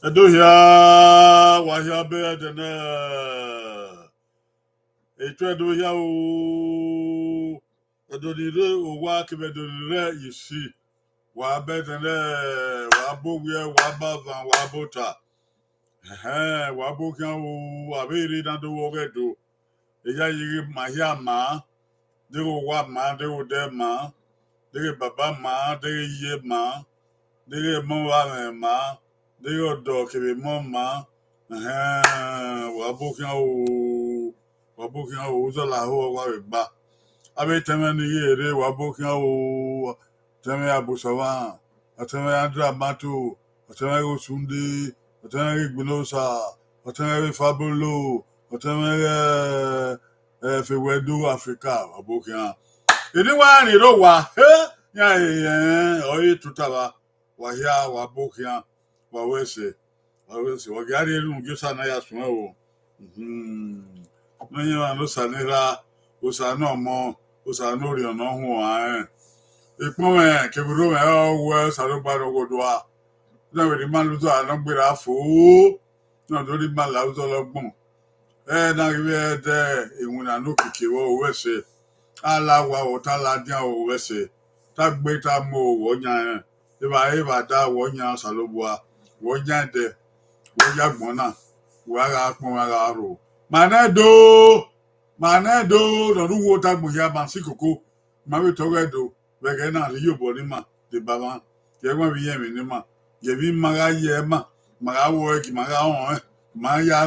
Adoya wahia bedena. Etwa doya o. Adonire o wa kebedonire yisi. Wa bedena wa bogwe wa bavan wa bota. Wa bokan o abiri na do wogedo. Eya yiri mahia ma. Dego wa ma dego de ma. Dege baba ma dege ye ma. Dege mo wa ma. Dege do kebe mo ma. Wabokin o zo la ho wa ba abe teme ni yere wabokin o teme abusawa ateme andra matu ateme go sundi ateme gbinosa ateme fabulo ateme fe wedu africa wabokin ini wa ni ro wa ya oyi tutaba wa hia wabokin wa wese wagari lungi sana ya suma o menye wa no sanira o sana mo o sana ori ona hu an ipon me keburu me o we saro gbaro godwa na we man lu to ana gbera fo na do ri man la to logbon na we de ehun no kike wo we se ala wa o ta la dia o we se ta gbe ta mo wo nya e ba da wo nya salobua wo nya de wọ́jà gbọ́n náà wàrà pọ́n wàrà rò. Mànẹ́dó lọ́dún wo tá gbòòyà bá sí kòkó màá bí tọ́wọ́ ẹ̀dọ́ bẹ̀gẹ́ náà lè yóò bọ̀ ní mà lè bàbá yẹ́gbọ́n bí yẹ̀mí ní mà Yebi maga yema, maga work, maga on, maya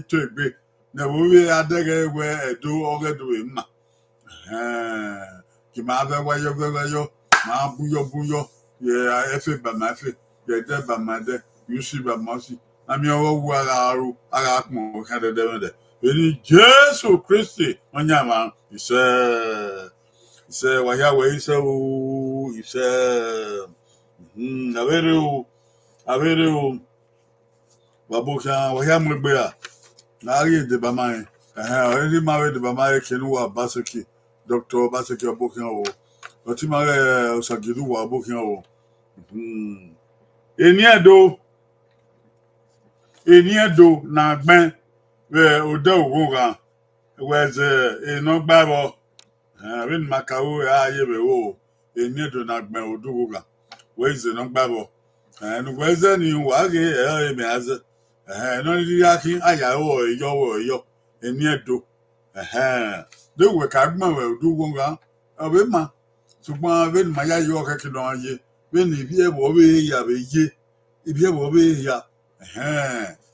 to be. Na we adege we edo oge do ma. Ki ma be wa yo, ma buyo. Ye efe ba ma fe, ye de ba ma de, yusi ba ma si. Ami owo ara akmo ka de. Eni Jesu Christi onyama ise wa ya we ise o ise avere o baboka wa ya mgbe a na ari de ba mai ori ma we de ba mai kenu wa basaki Dr. Basaki abokin o oti ma re osagidu wa abokin o eni edo na gben we odo ogun kan weze eno gbabo rin makawo aye be wo eni edo na gben odugo kan weze no gbabo and weze ni wa ge me aze no ri akin ayawo yo eni edo de we ka gbon we odugo kan obe ma ṣùgbọ́n be ni ma ya yo ka kin don aye be ni bi e bo be ya be ye ibi e bo be ya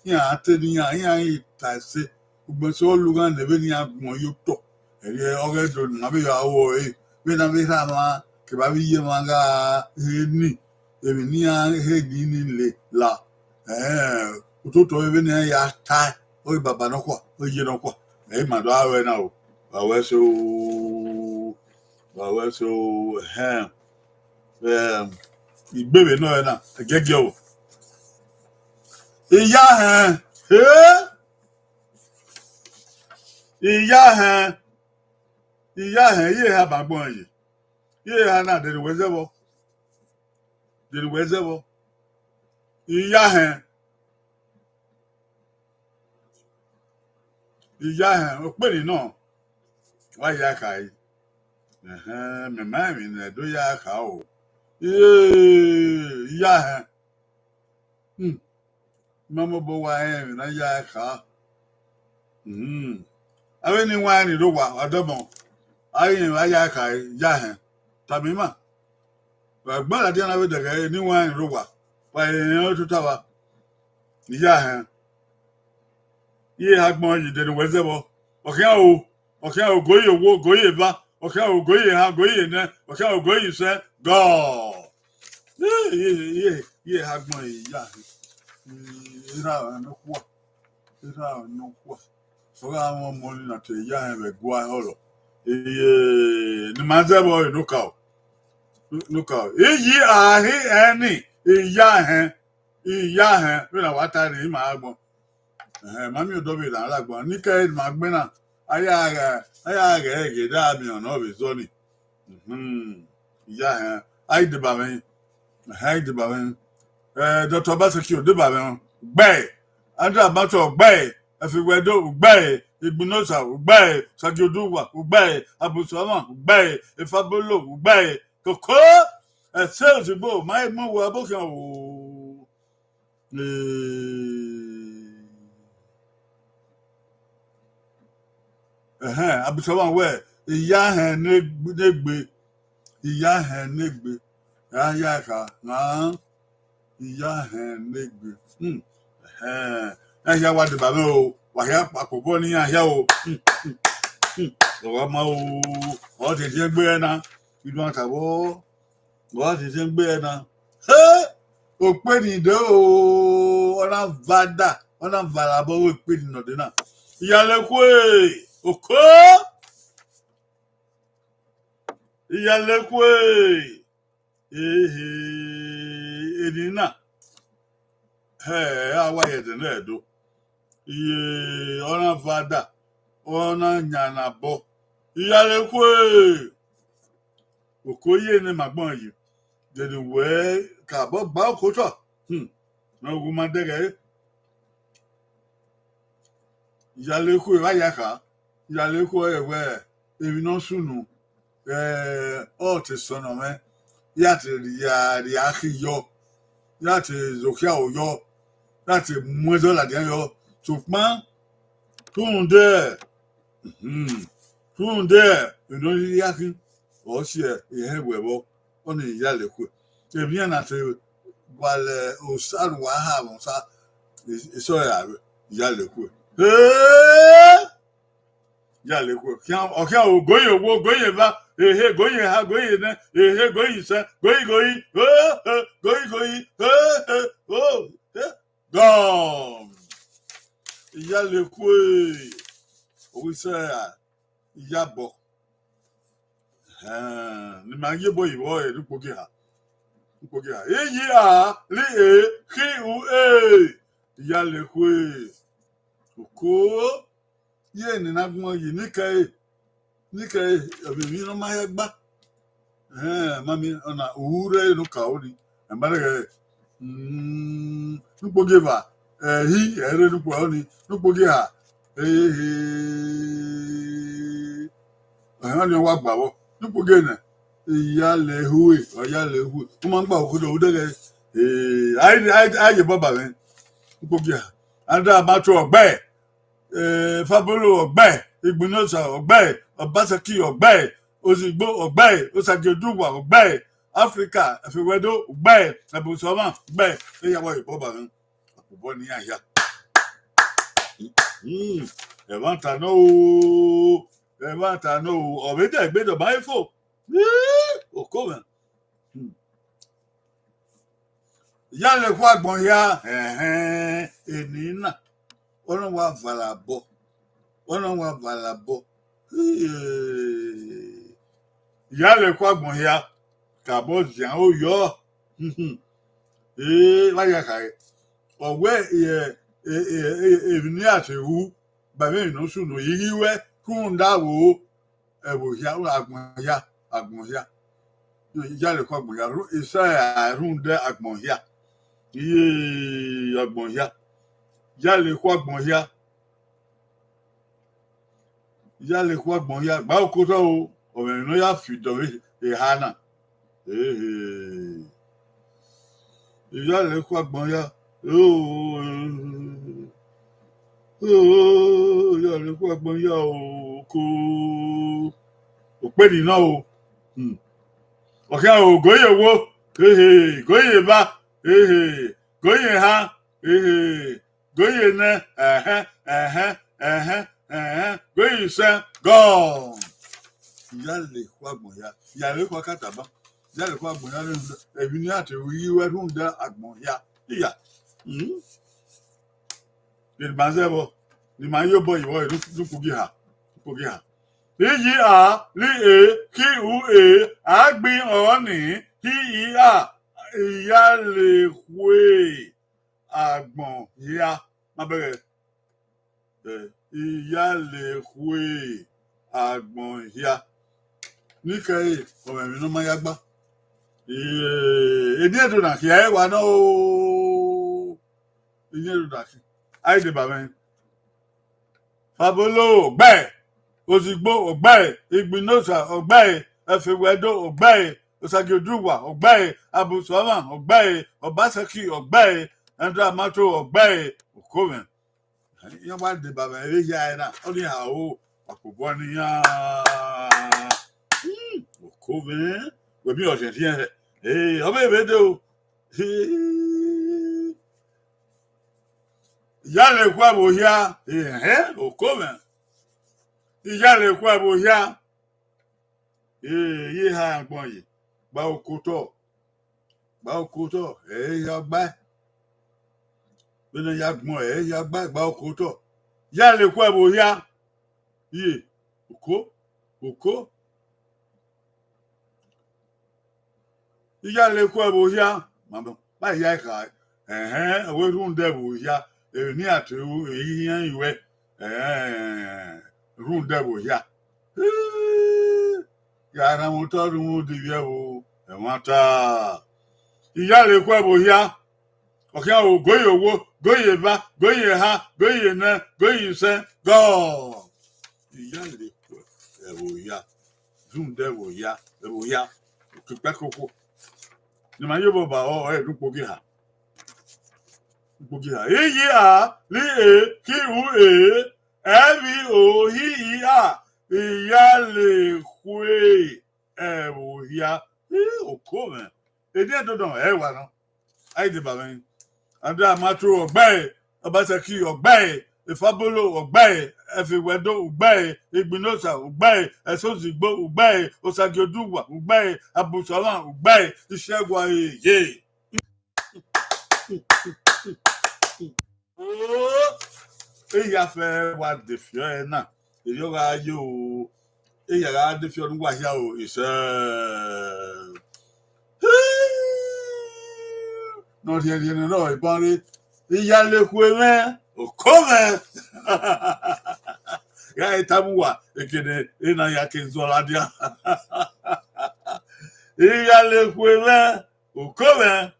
ya ateni ya itase gbogbo so lugan ne be ni agbon yo to eri oge do na be ya wo be na be sa ma ke ba bi ye ma ga ni emi ni a ni le la utoto be ni ya ta o baba no kwa o ye no kwa ma do awe na o awe so ìgbèrè náà na gẹ́gẹ́ o ìyá yìí ha bàgbọ́n yìí ha náà dèrè wẹ́zẹ́wọ́ ìyá òpèrè náà wá yá kà yìí mẹ̀má mi nà ẹ̀dọ́ yá kà o ìyá mama bo wa na ya ka awe ni wa ni ro wa odomo ayin wa ya ka ya tamima wa gba la dia na we de ni wa ni ro wa yen o tuta wa ya ye agbon yi de ni wezebo okan o goye wo goye ba okan o goye ha goye na okan o goye se go ye agbon yi ya ira no kwa so ga won mo ni na te ya be gwa holo ni mazebo nuka eyi ahi eni iya we na wata ni ma agbon mami odobe na alagbon ni ke ma gbe na aya ga ege da mi ona be zo ni iya ai de ba men Dr. Basaki o de ba men gbe Andra mato gbe efiwedo gbe igbunosa gbe sagioduwa gbe abusoma gbe efabolo gbe koko sales bo my mo wa bokan o abusoma we iya hen negbe ya ka na iya hen negbe ya wa de ba me o wa ya papobo ni ya o wa ma o de je gbe na idu atabo wa de je gbe na o pe ni de o ona valabo o pe ni no de na iyale ku oko iyale ku edina awa ye de na edo iye ona vada ona nyana bo iyale ku okoye ni magbon yi de ni we ka bo ba ko to na ogun ma dege iyale ku wa ya ka iyale ku ewe ebi no sunu o ti sono me ya ti ri ahiyo ya ti zokia oyo láti mú ẹjọ́ làdí ẹyọ ṣùgbọ́n túndé ìdóní yákin ọ̀ọ́sì ẹ̀ ìhẹ́ ìwẹ̀bọ ọ̀nà ìyálẹ̀kù èmi yẹn láti wale osan wa ha mo sa iso ya ya le ku ya le ku o goye wo goye ba goye ha goye na goye sa goye oh gone ya le ku o se ya bo ni ma ye bo iwo e dupo ki ha eyi a li ki u ya le ku ko ye ni na gbon yi ni kai obi no ma ya gba mami ona ure no ka ori ambare nupo ge ba hi ere nupo oni nupo ge ha ni wa gba wo nupo ge na ya le huwe o ma gba okodo o de ai baba men nupo ge ha anda ma to ogbe Fabolo Oghe, Igbinosa Oghe, Obaseki Oghe, Ozigbo Oghe, Osageduwa Oghe, Africa, Efewedo Oghe, Ebusoma Oghe, Eyawo Iboba mi, Akubo ni aya. Evanta no, Obede Egbedo Baifo. Okowen. Ya le kwa gbon ya, enina. Ona wa valabo ya le kwa gbon ya ka bo jan o yo wa ya kai owe ni asewu ba me no su no yiwe kun da wo ebo ya agbon ya ya le kwa gbon ya isa arun de agbon ya agbon ya le kwa gbon ya le kwa gbon ya gba okoto o orin no ya fi do hana ya le kwa gbon ya ya le kwa gbon ya o ko pe ni na o o goye wo goye ba goye ha goye na goye sa gone ya le kwa gbon ya le kwa kataba ya le kwa gbon ya ebi ni ati wi we run da agbon ya iya ni bazebo ni ma yo bo iwo dupu gi ha eyi a li ki u agbin oni ki a ya le kwe agbon ya ma bere iya le kwe agbon ya ni kai o mi no ma ya gba edi edo na ki e wa no edi edo na ki ai de ba men Fabolo Oghe, Ozigbo Oghe, Igbinosa Oghe, Efewedo Oghe, Osageduwa Oghe, Abusoma Oghe, Obaseki Oghe, Andra Mato Oghe, Okowen. Yan wa de baba ere ya na, o ni ha o, Akubo ni ya. Okowen, we mi o se ti en. Obe ebede o. Ya le kwa bo ya, Okowen. Ya le kwa bo ya. Ye ha gbon yi. Gba okoto, ya gba. Bena ya gbon ya gba okoto. Ya le kwa bo ya. Ye, oko. Ya le kwa bo ya. Mama, ba ya ka. We run de bo ya. Ni atu yan iwe. Run de bo ya. Yàrá wọn tọdún wọn di yẹ o ẹwọn ta ìyá lè kó ẹbò yá ọkẹ àwọn goyè owó goyè bá goyè ha goyè ná goyè sẹ gọọ ìyá lè kó ẹbò yá dùn dẹbò yá ẹbò yá pípẹ kókó ní ma yóò bọ bá ọ ẹ dúpọ kí ha èyí à ní kí wù ẹbí òhì ìyá ìyá lè kó ẹbò yá Okowen. Edi edodo e wa no. I did by and that matter Oghe, Obaseki Oghe, Ifabolo Oghe, Efiwedo Oghe, Igbinosa Oghe, Esozigbo Oghe, Osagioduwa Oghe, Abusalan Oghe, Ishegwa ye. Oh, eya fe wa defio e na. Eyo ga yo. Eya ga defio nu wa ya o is no dia no ibon eya le ku e o come. Ya etamuwa ekene ena ya kenzola dia. Eya le ku e o come.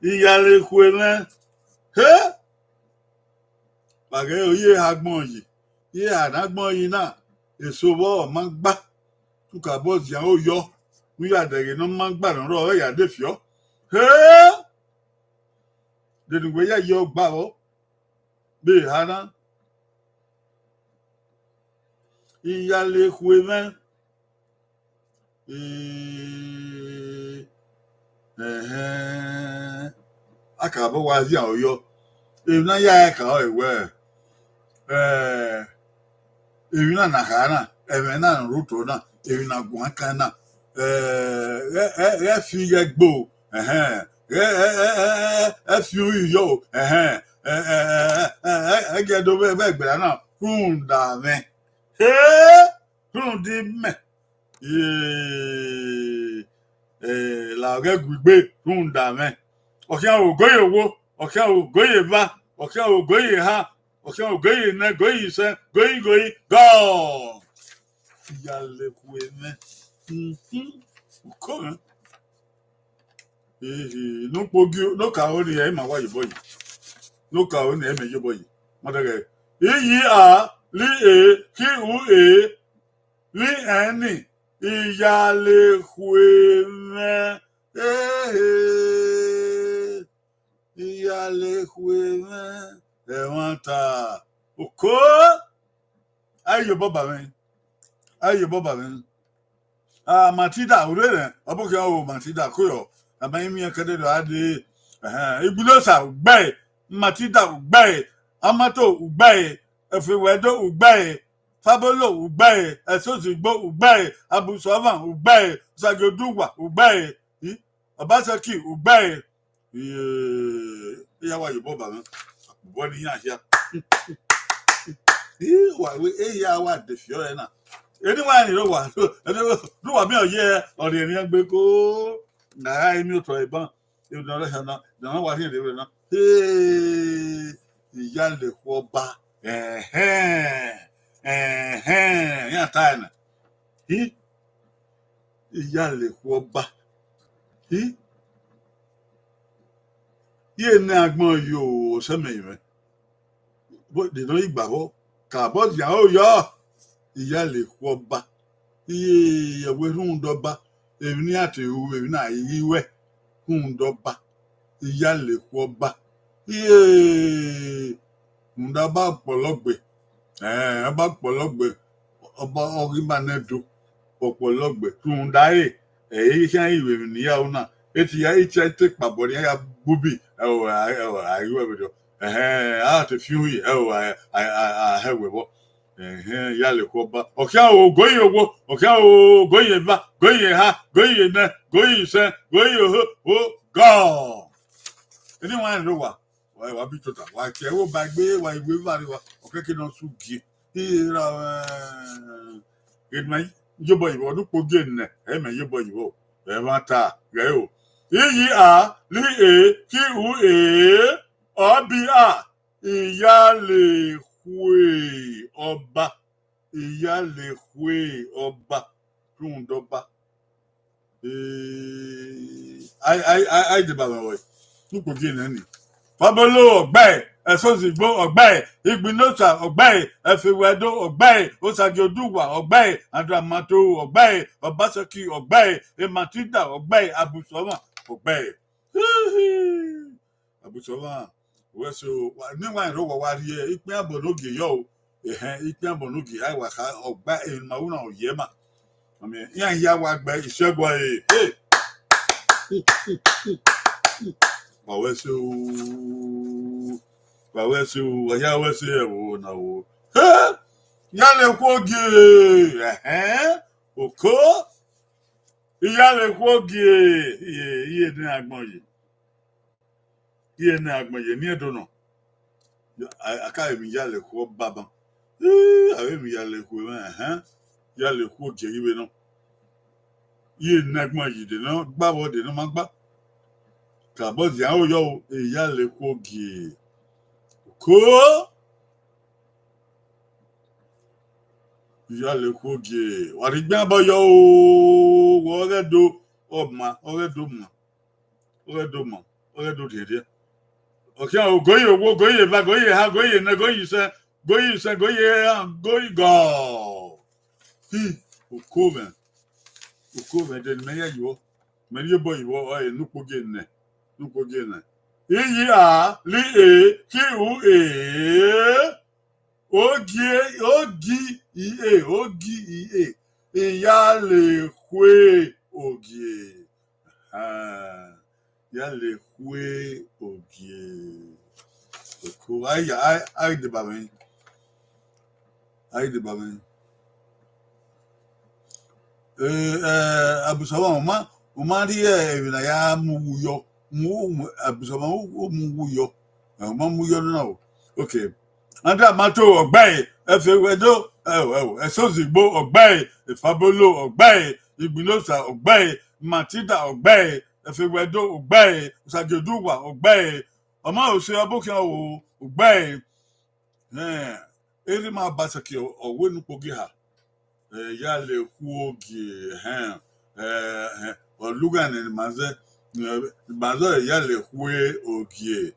Iyale kwena he bage oye agbon yi ye anagbon yi na eso bo ma gba tuka boss yan o yo mi ya dere no ma gba ro ya de fio he de nu ya yo gba o be hana iyale kwena akabo wa ya o yo na ya ka o ewe ewi na kana eme na ruto na ewi na gun aka na fi ye gbo fi yo ge do be gbera na runda me rundi me la ge gbigbe runda me okian ogoye wo okian ogoye ba okian ogoye ha okian ogoye na goyi se goyi go yale kueme ko no pogi no ka o ni e ma wa yibo yi no ka o ni e me yibo yi madage yi a li e ki u e li eni iyale kueme iyale kueme ewanta oko ayo baba men Matilda urere oboke o Matilda koyo abayimi akade do ade Igbulosa ugbe Matilda ugbe Amato ugbe Efewedo ugbe Fabolo ugbe Esozigbo ugbe Abusovan ugbe Sagioduwa ugbe Obaseki ugbe yawa yibo ba men bo ni yan hia wa we yawa de fio na anyone you know what do wa mi oye ori eni gbe ko na emi o to ibon you know let na na wa hin de na iya le ko ba ya ta na iya le ko ba ye na agbon yo se me ire bo de no igbawo ka bo ya o yo iya le ko ba iye ewe rundoba èmi ni ati ewu èmi na iwe rundoba iya le ko ba iye ndaba pologbe ba pologbe oba ori manedo popologbe rundae iṣẹ́ ìwé ni ya una eti ya iṣẹ́ te pabo ni ya bubi ayiwe bedo a te fiu a hewe bo ya le ko ba okia o goyin owo okia o goyin ba goyin ha goyin na goyin se goyin o go anyone know wa bi tota wa ke wo ba gbe wa iwe ba ri wa okeke no su gi ira edmai yobo iwo du po gen ne e me yobo iwo e ma ta ge o yi a li e ki u e o bi a iya le hwe ọba iya le hwe ọba rundoba ai de baba we nupo gi na ni Fabolo Oghe Esozigbo Oghe Igbinosa Oghe Efiwedo Oghe Osagioduwa Oghe Adramato Oghe Obaseki Oghe Matilda Oghe Abusovan Oghe Abusovan weso ni wa ro wa ri ipin abonoge yo ipin abonoge ai wa ka ogba en mauna oyema I mean, yeah, what by Shagway. Hey, Bawesu, I was here. Oh, no. Huh? Yale Wogi, Oko, Yale Wogi, ye didn't acknowledge. Ye didn't near Dono. I can't even Yale Wo Baba. I am Yale Wo, Yale Wogi, you know. Ye didn't acknowledge, you know, Babo didn't know. Kàbọ̀ tí àwọn yọ ìyá lè kó gèè kó ìyá lè kó gèè wà ní gbẹ́ bọ́ yọ ọ̀rẹ́dọ̀ ọ̀mà ọ̀rẹ́dọ̀ dèdè ọ̀kẹ́ àwọn gòyè owó gòyè bá gòyè ha gòyè nẹ gòyè sẹ gòyè hàn gòyè gọ̀ọ̀ òkó mẹ́ dẹni mẹ́yẹ yìí mẹ́yẹ bọ̀ yìí wọ́ ẹ̀ nùpọ̀ gẹ̀ nẹ̀. Iyi a li e ki u e ogi ie ìyá lè kwe ogie ya lè kwe ogie ko ai de ba mi abusawa ma ri e na ya mu yo mu abusama mu yo ma mu yo na okay anda mato ogbai efewedo esozigbo ogbai efabolo ogbai igbinosa ogbai matida ogbai efewedo ogbai usageduwa ogbai ọmọ ose abokin o ogbai eri ma basaki owe nupogi ha ya le ku ogi olugan ni maze ya le kwe ogie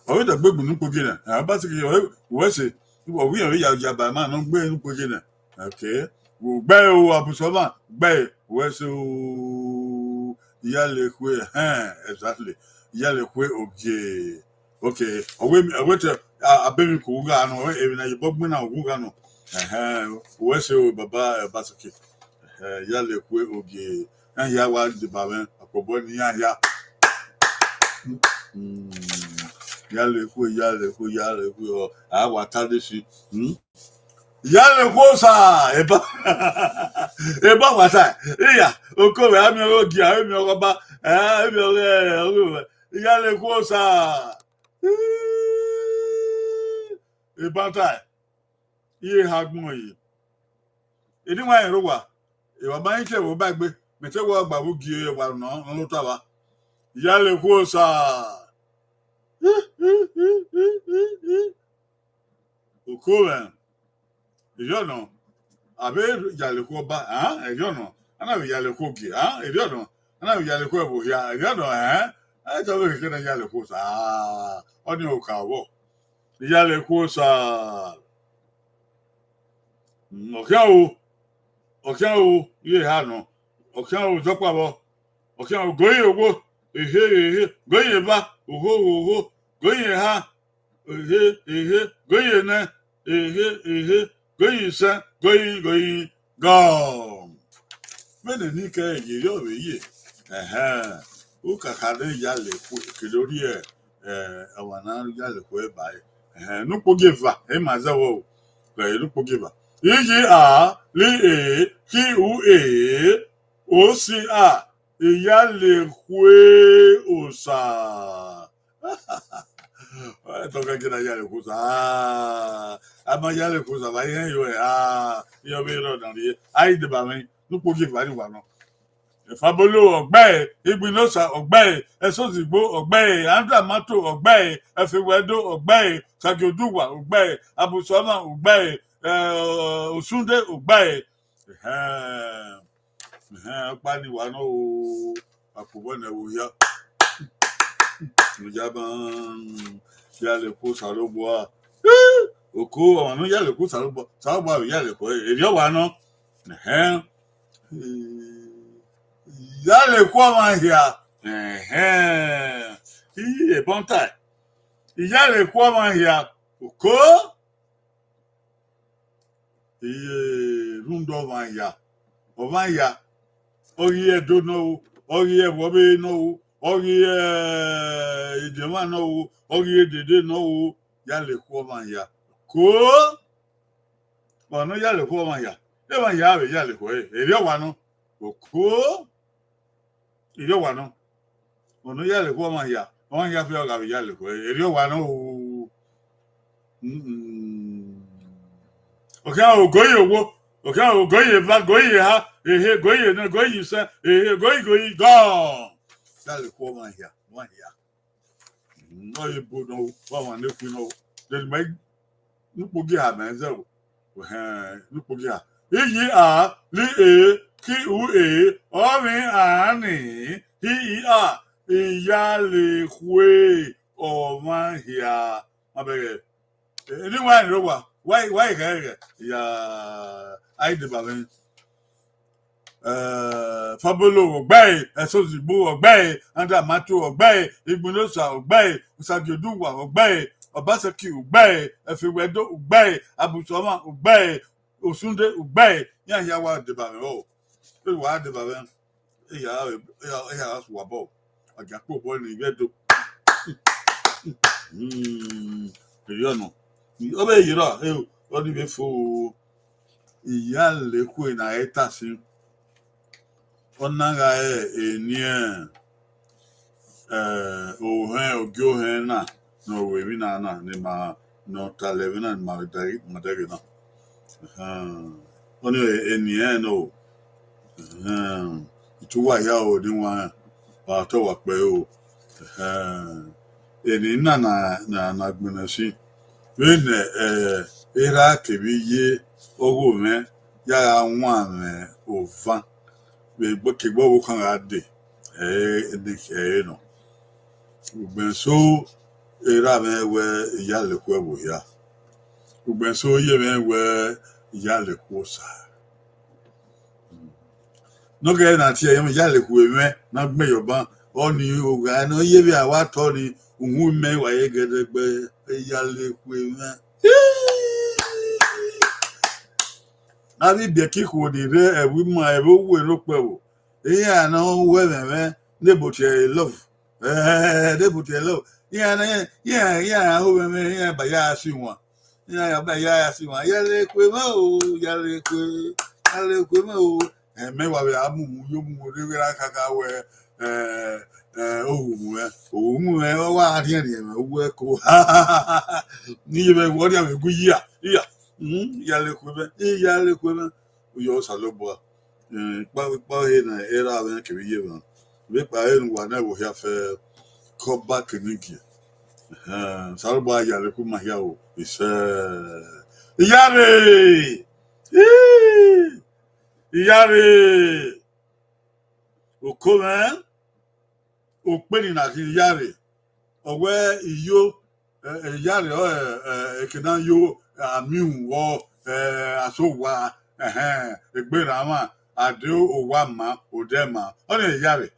ọ̀rẹ́ dàgbé gbùn ní pogé náà bá ti kìí wọ́n ṣe ọ̀wí ọ̀rẹ́ yà bà máa ń gbé ní pogé náà okay gbẹ́ o àbùsọ́mà gbẹ́ wọ́n ṣe o ìyá lè kwe exactly ìyá lè kwe ogie okay ọ̀wẹ́ tẹ abẹ́mi kò wúgà nù ẹ̀rìn náà yìnbọn gbé náà wúgà nù wọ́n ṣe o bàbá bá ti kìí ìyá lè kwe ogie ẹ̀yà wa dìbà mẹ́ àpòbọ́ ní yá yale kwe awa tade si yale kwo sa eba wata iya okowe ami ogi ami oba ami oge yale kwo sa eba ta iye hagbon yi edi wa erowa e wa ba nche wo ba gbe mete wo gba wo gi e wa no lo ta wa yale kwo sa Okowe ejono abe yale ko ba ejono ana be yale ko gi ejono ana be yale ko ebo ya ejono to be ke na yale ko sa oni o ka wo yale ko sa okiawo ye ha no okiawo zopa bo okiawo goye owo goye ba oho goye ha goye na goye sa goye go mene ni ka ye yo be ye o ka ka de ya le ku ke lori awana ya le ku e ba no pogeva e ma za wo no pogeva yi a li e ki u o si a ìyá lè kwe osa toka kina yale kusa ama yale kusa ba yen yo yo be ro dan ri ai de ba mi nu pogi fa ni wa no fabolo ogbe igbinosa ogbe esozigbo ogbe andra mato ogbe efewedo ogbe sageoduwa ogbe abusoma ogbe osunde ogbe pani wa no àpòbọ́ na wo ya jaban ya le ko sarobo oko onu ya le ko sarobo ya le ko eri wa no ya le ko ma ya iye bon tai ya le ko ma ya oko rundo vanya. Ovanya. Oghe don't know. Oghe Bobby no. Oghe Ijema no. Oghe did no. Yale Kwamanya. Ko. Ono yale Kwamanya. Evan Yabe Yale Kwe. Eriawano. Ko. Eriawano. Ono yale Kwamanya. On ya feel like Yale Kwe. Eriawano. Okay, I'll go your work. Okay, I'll go your back, go your ha, go your no go you say, go, go. That's the woman here, one here. No, you put no one if you know. Then make look at man, so look at ye are li ki u or me ani he are yale way or man here. I beg. Anyone know why ya I the baben Fabolo Ogbe Esozibu Ogbe Anda Matu Ogbe Igbunosa Ogbe Usajoduwa Ogbe Obaseki Ogbe Efiwedo Ogbe Abusoma Ogbe Osunde Ogbe ya wa the baben oh wa the baben ya wa bo agapo bo ni wedo you know obe yira odi be fo iya le ku na eta si onaga eni oghe na no we bi na ni ma no talevi na ma dagi na oni eni no ituwa ya o di wa ba to wa pe o eni na gbena si when era kebiye ogo me ya nwa me ova we gbokegbo wo kan ade ede no ugben so era me we ya le ku ebo ya ugben so ye me we ya le ku sa no ge na ti ye ya le ku me na gbe yoban oni oga no ye bi awa to ni unwu me wa ye gedegbe ya le ku me abi be ki ko di re ewi ma e wo we no pe wo iya na we me ne bo tie love ne bo tie love ya ho me ya ba ya si won ya ba ya si won ya le ku me o ya le ku me o me wa be amu yo mu re ra kaka we ohun o wa ri ri me wo ko ni be wo ri me gu ya yale kwebe uyo salobo pa he na era ben ke biye ba be pa he nwa na wo ya fe come back niki salobo yale ku ma ya o ise yare o kome o pe ni na ki yare owe iyo yare ekena yo amiun wo asowa egbera ma ade owa ma odema ona yare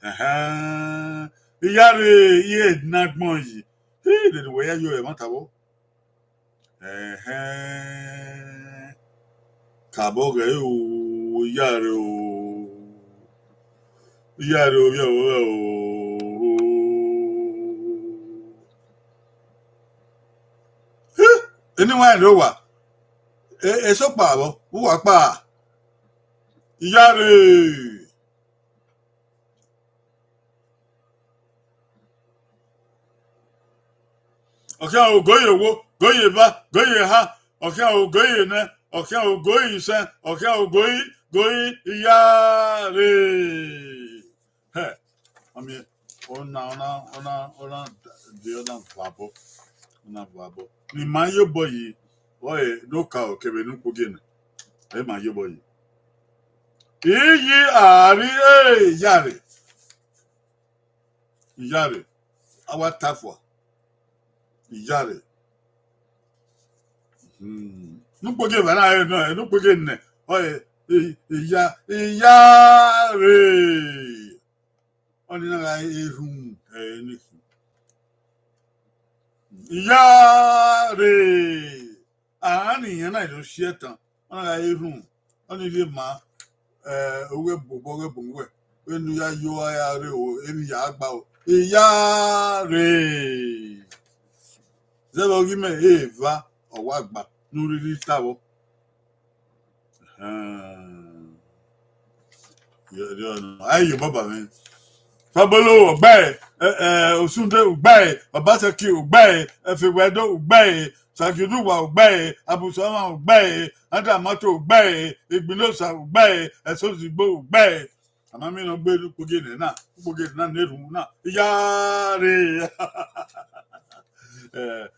yare ye nagbon yi de we yo e matabo kabo ge o yare o anyone know what so pa bo wa pa yare okay o goye ba goye ha okay o goye na okay o goye san okay o goye yare I mean ona the other babo ona babo ni mayo boy oye no ka o kebe nu kugena e mayo boy iyi ari yare awa tafwa yare nupoge bana no nupoge ne oye yare oni na ehun ni yare ani yan na do shetan I even only ma owe bobo bongwe when you are any yagba yare zero give me eva or wagba no really tabo you baba man Fabolo Oghe Osunde Oghe Obaseki Oghe Efewedo Oghe Sakiduwa Oghe Abusama Oghe Adamato Oghe Igbinosa Oghe Esozigbo Oghe Amami no gbe Pogene na neru na yare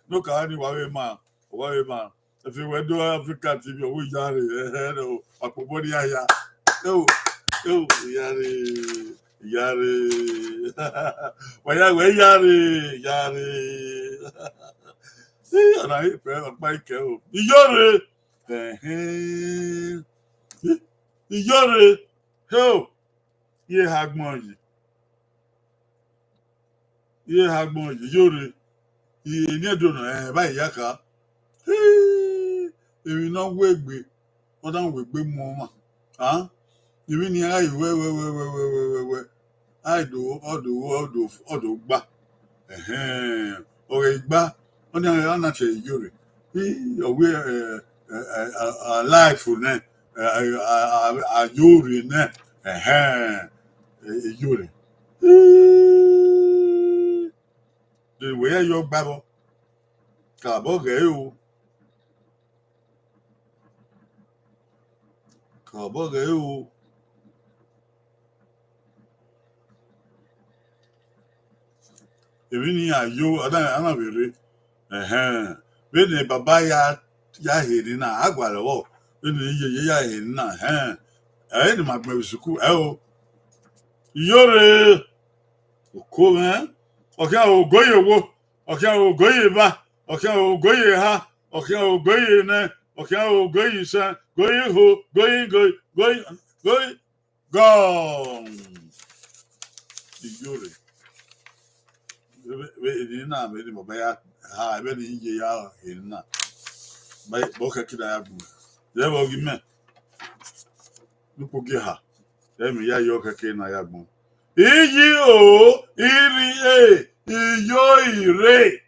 no ka ni wawe ma Efewedo Africa TV o yare no akobodi aya yare waya we yare and I like yore yore ho ye hagbon yore ye ni do no ba iya ka èmi no wegbe o dan wegbe mo ma èmi ni ayi we I do gba or gba on na che yore owe life ne yore ne yore the way you babo ka bo ge o èmi ni ayo ana bere bene baba ya heri na agwara wo bene ye ya heri na ni magbe suku o yore ko me oke ogoye wo oke ogoye ba oke ogoye ha oke ogoye ne oke ogoye sa goye ho goye go yore we na me baba ya ha ebe ni ye ya heri na ba boka kida ya bu ye bo gi me nupo gi ha emi ya yo keke na ya gbon iyi o iri iyo ire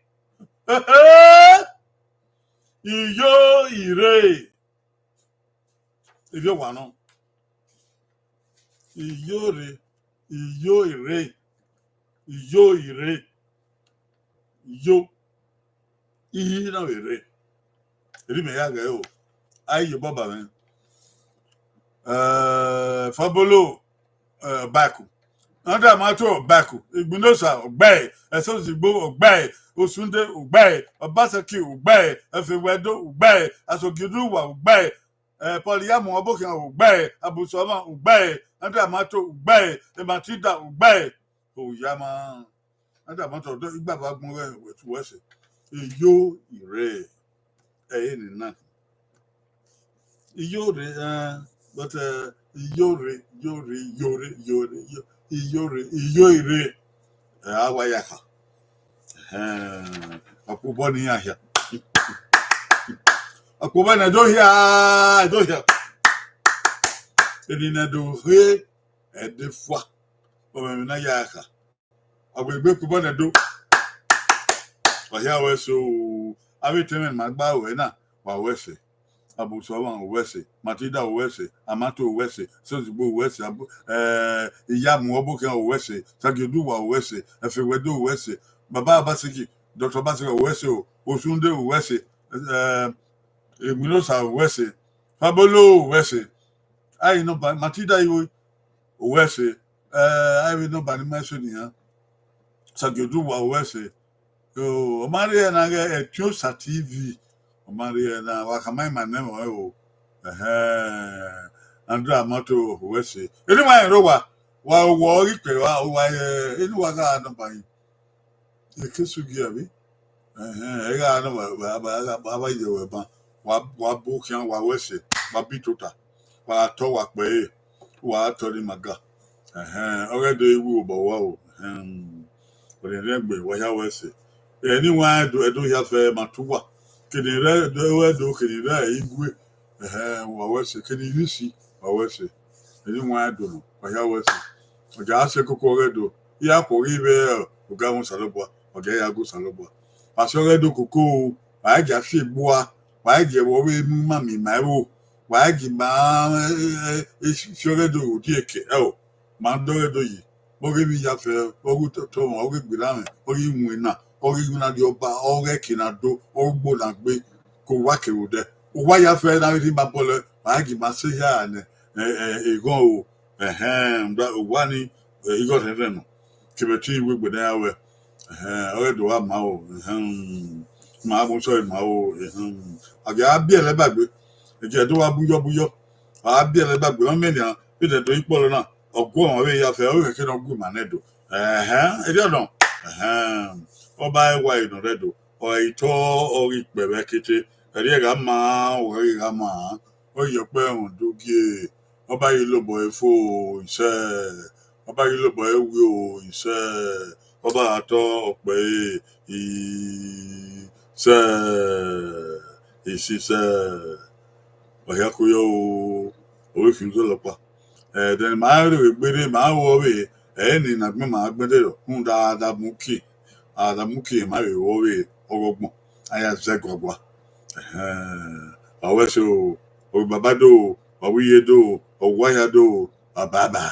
iyo ire ibi wa no iyo ire iyi na ire eri me ya ga o ayi baba men Fabolo Baku Anda Mato Baku Igbinosa Oghe Esozigbo Oghe Osunde Oghe Obaseki Oghe Efewedo Oghe Asogiduwa Oghe Poliamu Obokian Oghe Abusoma Oghe Anda Mato Oghe Ematida Oghe Oyama Anda Mato do igba bagbon wetu wese iyo ire ni na iyo re but yore ire awa yaka akubo ni ahia akubo na do hia eni na do he edefua o me na yaka agbegbe kubo na do ohia we so abetemen magba we na wa wese Abusoma Owese, Matilda Owese, Amato Owese, Sozigbo Owese, Iyamu Obokian Owese, Sagiduwa Owese, Efewedo Owese, Baba Abaseki, Dr. Baseki Owese, Osunde Owese, Igbinosa Owese, Fabolo Owese, I know Matilda Owese, I will know by the mention Sagiduwa Owese, Maria Naga Etiosa TV. Maria na wakamai manemo Andra Mato Wese. Anyway, Rowa, while war pe wa anyone got no by the Kisugi. I got no Baba Yoba, what book and what Wese, Babitota, what Towa Bay, what Torimaga. Already we will but in Rembe, what I was say. Anyone do have Matua. Kenira do kenira igwe wawese keni yisi wawese eni mwa do waya wese oja ase kokore do ya ko ribe oga won salobwa oga ya go salobwa pasore do koko wa ja fi bua wa je wo we mu mami maiwo wa gi ma sore do odi eke ma do do yi mo ri bi ya fe ogu to mo ogu gbira me ori nwina di oba ore kinado ogbo na gbe ko wa kewo de wa ya fe na ri ma bole wa gi ma se ya ne egon nda wa ni igo se no kibeti iwe gbede ya we ore do wa ma ma mo so ma abi abi ele bagbe eje do wa buyo abi ele bagbe won me ni bi de do ipo na ogun won we ya fe o ke no gu ma nedo e de don ọba ẹwà ìnàrẹ́dọ̀ ọ̀ìtọ́ orí pẹ̀rẹ́ kété ẹ̀rí ẹ̀gá máa ọ̀rẹ́ ìgá máa ó yẹ pé ẹ̀hùn dókè ọba yìí ló bọ̀ ẹ́ fò iṣẹ́ ọba yìí ló bọ̀ ẹ́ wí o iṣẹ́ ọba àtọ́ ọ̀pẹ iṣẹ́ ìṣiṣẹ́ ọ̀yàkóyọ̀ orí fi ń tó lọ́pàá ẹ̀ẹ́dẹ̀ni máa ń rè gbére máa ń wọ́ rè ẹ̀ẹ́nì nàgbẹ́ máa gbẹ́dẹ̀ rọ̀ fún dáadáa mú kí adamuke ma we wowe ogogbon aya zegogwa aweso o babado owiye do owaya do baba